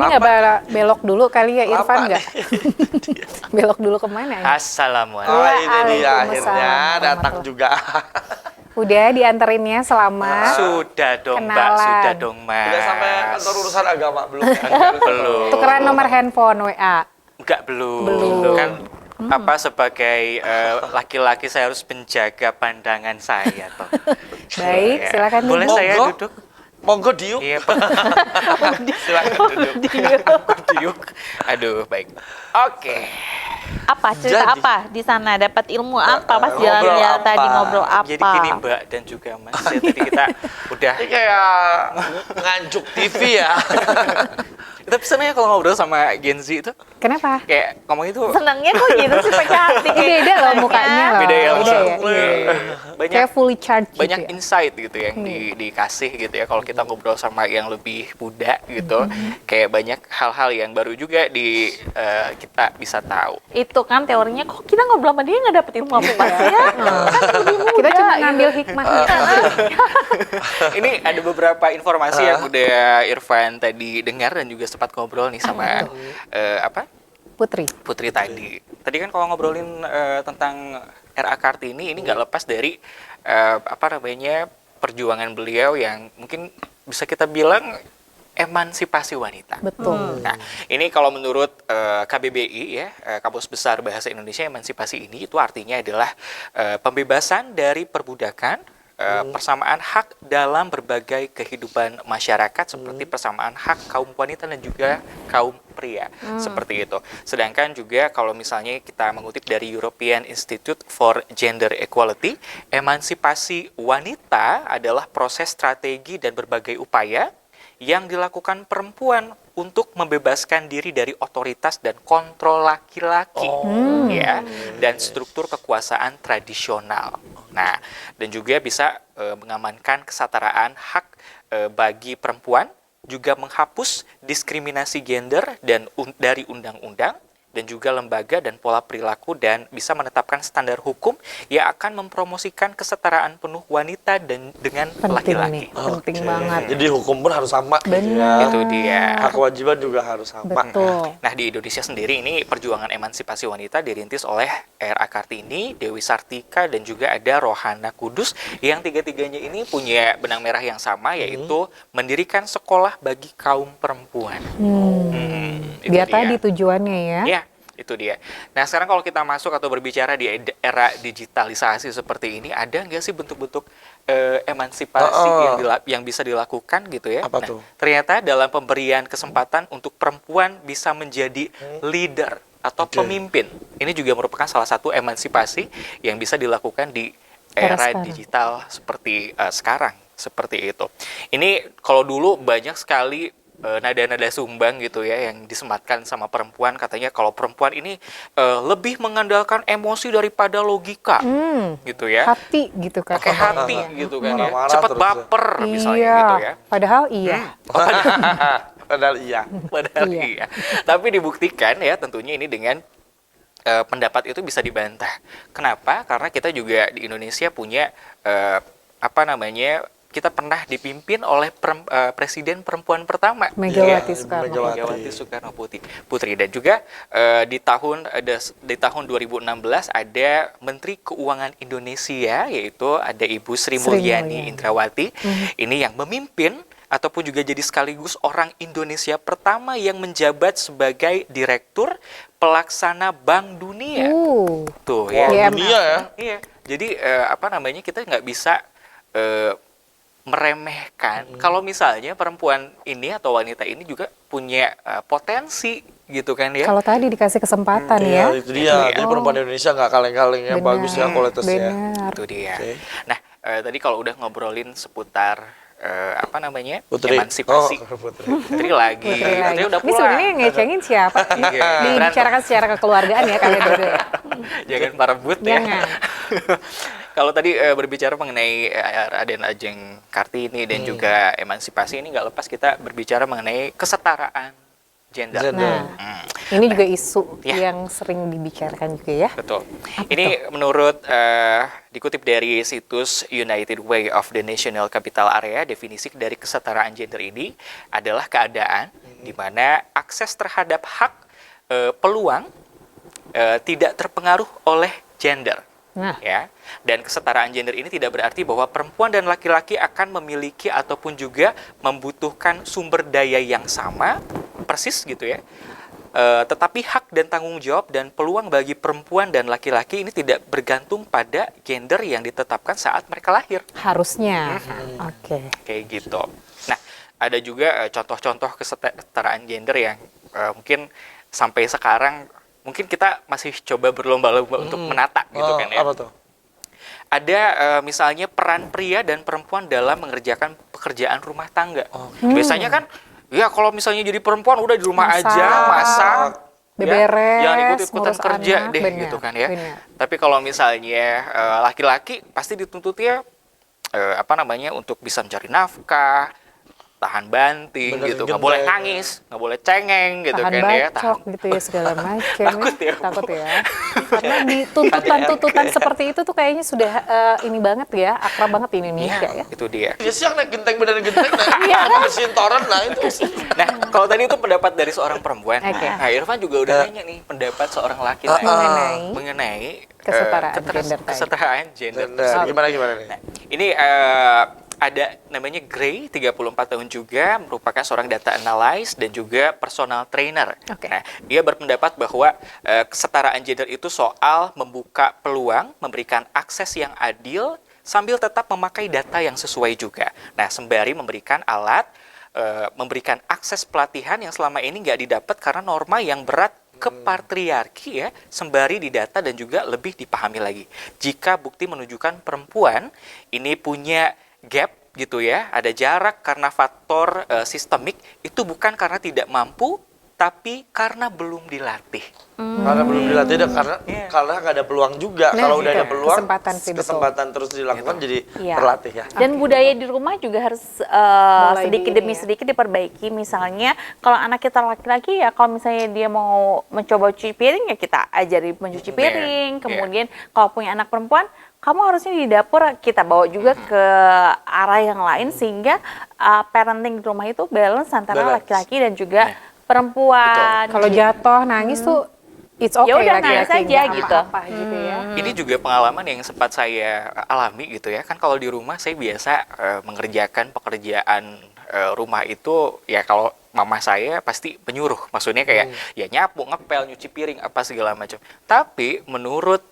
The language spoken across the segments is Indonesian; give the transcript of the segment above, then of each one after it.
Ini nggak belok dulu kali ya Irfan nggak? Belok dulu kemana ya? Assalamualaikum. Oh, ini dia akhirnya datang juga. Udah dianterinnya selamat. Sudah dong Mbak, Kenalan. sudah dong Mas. Udah sampai kantor urusan agama belum? Belum. Tukeran nomor handphone WA. Enggak, belum. Belum. Kan apa sebagai laki-laki saya harus menjaga pandangan saya toh. Baik, Ya. silakan Boleh duduk. saya Monggo. duduk? Monggo diuk. Iya, Pak. Silakan duduk. Diuk. Aduh, baik. Oke. Apa cerita Jadi. apa di sana? Dapat ilmu apa pas ngobrol jalan-jalan apa? tadi, ngobrol apa? Jadi gini Mbak dan juga Mas, ya, tadi kita udah Ini kayak nganjuk TV ya. tapi senangnya kalau ngobrol sama Gen Z itu Kenapa? kayak ngomong itu Senangnya kok gitu sih pakai hati kayak Beda loh mukanya loh. beda ya, Beda langsung. ya. Iya. banyak Kayak fully charged banyak gitu ya. insight gitu yang dikasih gitu ya kalau kita ngobrol sama yang lebih muda gitu, kayak banyak hal-hal yang baru juga kita bisa tahu. itu kan teorinya kok kita ngobrol sama dia nggak dapet ilmu apa sih ya? Kan lebih muda, Kita cuma gitu. ngambil hikmahnya aja. Ini ada beberapa informasi yang udah Irfan tadi dengar dan juga sempat ngobrol nih sama Putri. Putri tadi. Tadi kan kalau ngobrolin tentang R.A. Kartini ini nggak lepas dari perjuangan beliau yang mungkin bisa kita bilang emansipasi wanita. Betul. Nah, ini kalau menurut KBBI ya, Kamus Besar Bahasa Indonesia, emansipasi ini itu artinya adalah pembebasan dari perbudakan, persamaan hak dalam berbagai kehidupan masyarakat seperti persamaan hak kaum wanita dan juga kaum pria, seperti itu. Sedangkan juga kalau misalnya kita mengutip dari European Institute for Gender Equality, emansipasi wanita adalah proses strategi dan berbagai upaya yang dilakukan perempuan untuk membebaskan diri dari otoritas dan kontrol laki-laki, ya, dan struktur kekuasaan tradisional. Nah, dan juga bisa mengamankan kesetaraan hak bagi perempuan, juga menghapus diskriminasi gender dan dari undang-undang dan juga lembaga dan pola perilaku, dan bisa menetapkan standar hukum yang akan mempromosikan kesetaraan penuh wanita dan dengan Penting laki-laki. nih, penting Oke. banget. Jadi hukum pun harus sama. gitu Benar. ya. Itu dia. Hak kewajiban juga harus sama. Betul. Nah, di Indonesia sendiri ini perjuangan emansipasi wanita dirintis oleh R.A. Kartini, Dewi Sartika, dan juga ada Rohana Kudus, yang tiga-tiganya ini punya benang merah yang sama, yaitu mendirikan sekolah bagi kaum perempuan. Itu Biar dia. tadi tujuannya ya. Ya, itu dia. Nah, sekarang kalau kita masuk atau berbicara di era digitalisasi seperti ini, ada nggak sih bentuk-bentuk emansipasi yang bisa dilakukan gitu ya? Apa Nah, tuh? ternyata dalam pemberian kesempatan untuk perempuan bisa menjadi leader atau Oke. pemimpin, ini juga merupakan salah satu emansipasi yang bisa dilakukan di Era era sekarang. digital seperti sekarang, seperti itu. Ini kalau dulu banyak sekali nada-nada sumbang gitu ya yang disematkan sama perempuan, katanya kalau perempuan ini lebih mengandalkan emosi daripada logika, gitu ya, Hati gitu kan. pakai hati gitu kan ya, Marah-marah cepat terus ya. baper misalnya Iya. gitu ya. Padahal iya. Padahal iya. Padahal Iya. iya. Tapi dibuktikan ya tentunya ini dengan pendapat itu bisa dibantah. Kenapa? Karena kita juga di Indonesia punya kita pernah dipimpin oleh presiden perempuan pertama, Megawati Iya, Soekarno. Megawati. Megawati Soekarno Putri. Dan juga di tahun 2016 ada Menteri Keuangan Indonesia, yaitu ada Ibu Sri Mulyani Mulyani. Indrawati. Ini yang memimpin ataupun juga jadi sekaligus orang Indonesia pertama yang menjabat sebagai Direktur Pelaksana Bank Dunia. Tuh ya. Wah, Iya, dunia ya. Iya. Jadi kita nggak bisa meremehkan kalau misalnya perempuan ini atau wanita ini juga punya potensi gitu kan ya. Kalau tadi dikasih kesempatan ya. Iya, itu dia. Jadi perempuan Indonesia nggak kaleng-kaleng ya, Benar. bagus ya kualitasnya. Benar. Itu dia. Oke. Nah, tadi kalau udah ngobrolin seputar Putri. emansipasi. Oh, Putri. Putri lagi. Putri udah Ini pulang. sebenarnya yang ngecengin siapa? Iya, Dibicarakan secara kekeluargaan ya kalian berdua. Jangan parebut ya. Jangan. Kalau tadi berbicara mengenai Raden Ajeng Kartini dan juga emansipasi, ini nggak lepas kita berbicara mengenai kesetaraan gender. Nah, Hmm, ini juga isu Ya. yang sering dibicarakan juga ya. betul. Ini menurut dikutip dari situs United Way of the National Capital Area, definisi dari kesetaraan gender ini adalah keadaan di mana akses terhadap hak peluang tidak terpengaruh oleh gender. Nah. Ya, dan kesetaraan gender ini tidak berarti bahwa perempuan dan laki-laki akan memiliki ataupun juga membutuhkan sumber daya yang sama, persis gitu ya. Tetapi hak dan tanggung jawab dan peluang bagi perempuan dan laki-laki ini tidak bergantung pada gender yang ditetapkan saat mereka lahir. Harusnya. Oke. Kayak gitu. Nah, ada juga contoh-contoh kesetaraan gender yang mungkin sampai sekarang mungkin kita masih coba berlomba-lomba untuk menata gitu kan ya. Apa tuh? Ada misalnya peran pria dan perempuan dalam mengerjakan pekerjaan rumah tangga. Biasanya kan, ya kalau misalnya jadi perempuan udah di rumah Masak. aja, masak, Beberes, jangan ikut-ikutan ngurus kerja anak, deh benar, gitu kan ya. benar. Tapi kalau misalnya laki-laki pasti dituntutnya untuk bisa mencari nafkah, tahan banting Benerin gitu, nggak boleh genteng. nangis, nggak boleh cengeng gitu Tahan kan ya. bacok gitu ya segala macam. Takut ya, Bu. Takut ya. Karena di tuntutan-tuntutan seperti itu tuh kayaknya sudah ini banget ya, akrab banget di Indonesia ya. Itu dia. Ya siang naik genteng beneran genteng, naik mesin toren, nah itu. Nah, kalau tadi itu pendapat dari seorang perempuan. Oke. Nah, Irfan juga udah nanya nih pendapat seorang laki-laki Mengenai mengenai kesetaraan gender tadi. kesetaraan gender. Bener. Gimana nih? Nah, ini ada namanya Gray, 34 tahun juga, merupakan seorang data analyst dan juga personal trainer. Oke. Nah, dia berpendapat bahwa kesetaraan gender itu soal membuka peluang, memberikan akses yang adil, sambil tetap memakai data yang sesuai juga. Nah, sembari memberikan alat, memberikan akses pelatihan yang selama ini nggak didapat karena norma yang berat ke patriarki ya, sembari didata dan juga lebih dipahami lagi. Jika bukti menunjukkan perempuan ini punya gap gitu ya, ada jarak karena faktor sistemik, itu bukan karena tidak mampu, tapi karena belum dilatih. Karena belum dilatih, karena nggak ada peluang juga. Nah, Kalau udah gitu. ada peluang, Kesempatan sih, betul. kesempatan terus dilakukan jadi Iya. terlatih ya. Dan budaya di rumah juga harus Mulai sedikit di ini demi ya. sedikit diperbaiki. Misalnya kalau anak kita laki-laki ya, kalau misalnya dia mau mencoba cuci piring ya kita ajari mencuci piring. Iya. Kemudian kalau punya anak perempuan, kamu harusnya di dapur, kita bawa juga ke arah yang lain sehingga parenting di rumah itu balance antara Balance. laki-laki dan juga Iya. perempuan. Kalau jatuh nangis tuh it's okay Ya udah, laki-laki, nangis aja nggak gitu. apa-apa gitu ya. Ini juga pengalaman yang sempat saya alami gitu ya. Kan kalau di rumah saya biasa mengerjakan pekerjaan rumah itu ya, kalau mama saya pasti menyuruh. Maksudnya kayak ya nyapu, ngepel, nyuci piring, apa segala macam. Tapi menurut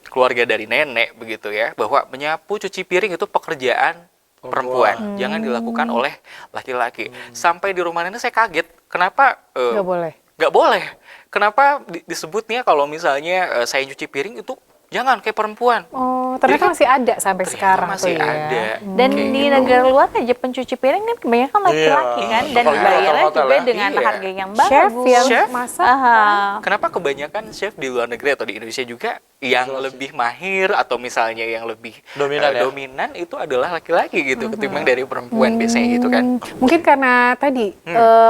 keluarga dari nenek begitu ya, bahwa menyapu, cuci piring itu pekerjaan perempuan, jangan dilakukan oleh laki-laki. Sampai di rumah nenek saya kaget, kenapa Nggak boleh. nggak boleh? Kenapa disebutnya kalau misalnya saya nyuci piring itu jangan kayak perempuan? Oh, ternyata Jadi kan masih ada sampai ternyata sekarang masih tuh ya. ada. Dan Kayak di gitu. negara luar aja pencuci piring kan kebanyakan laki-laki Iya. kan, dan Apalagi bayarnya hotel-hotel juga ya. dengan Iya. harga yang Chef bagus. yang Chef? masak. Aha. Kenapa kebanyakan chef di luar negeri atau di Indonesia juga yang lebih mahir atau misalnya yang lebih Dominan ya? dominan itu adalah laki-laki gitu ketimbang dari perempuan biasanya gitu kan. Mungkin karena tadi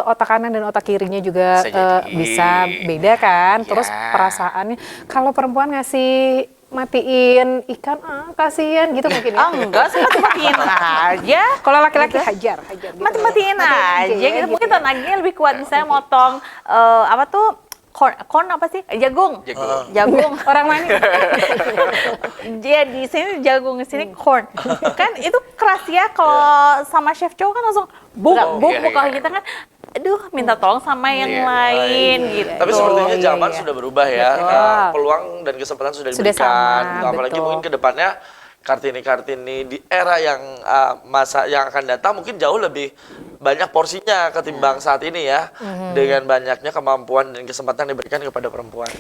otak kanan dan otak kirinya juga Bisa jadi. bisa beda kan. Ya. Terus perasaannya kalau perempuan ngasih matiin ikan, kasihan gitu mungkin ya. Ah, enggak sih, mati-matiin aja. Kalau laki-laki hajar gitu. Mati-matiin aja ya, gitu. Mungkin tenaganya lebih kuat, misalnya motong apa tuh corn apa sih? Jagung. Jagung. Orang mana? Dia di sini jagung, di sini corn. Kan itu keras ya, kalau sama chef cowok kan langsung buk Iya, kalau iya. kita kan aduh minta tolong sama yang Iya. lain gitu. Tapi sepertinya Iya, zaman iya. sudah berubah ya. Betul. Peluang dan kesempatan sudah Sudah diberikan. sama, Apalagi betul. mungkin ke depannya Kartini-Kartini di era yang masa yang akan datang mungkin jauh lebih banyak porsinya ketimbang saat ini ya. Dengan banyaknya kemampuan dan kesempatan yang diberikan kepada perempuan.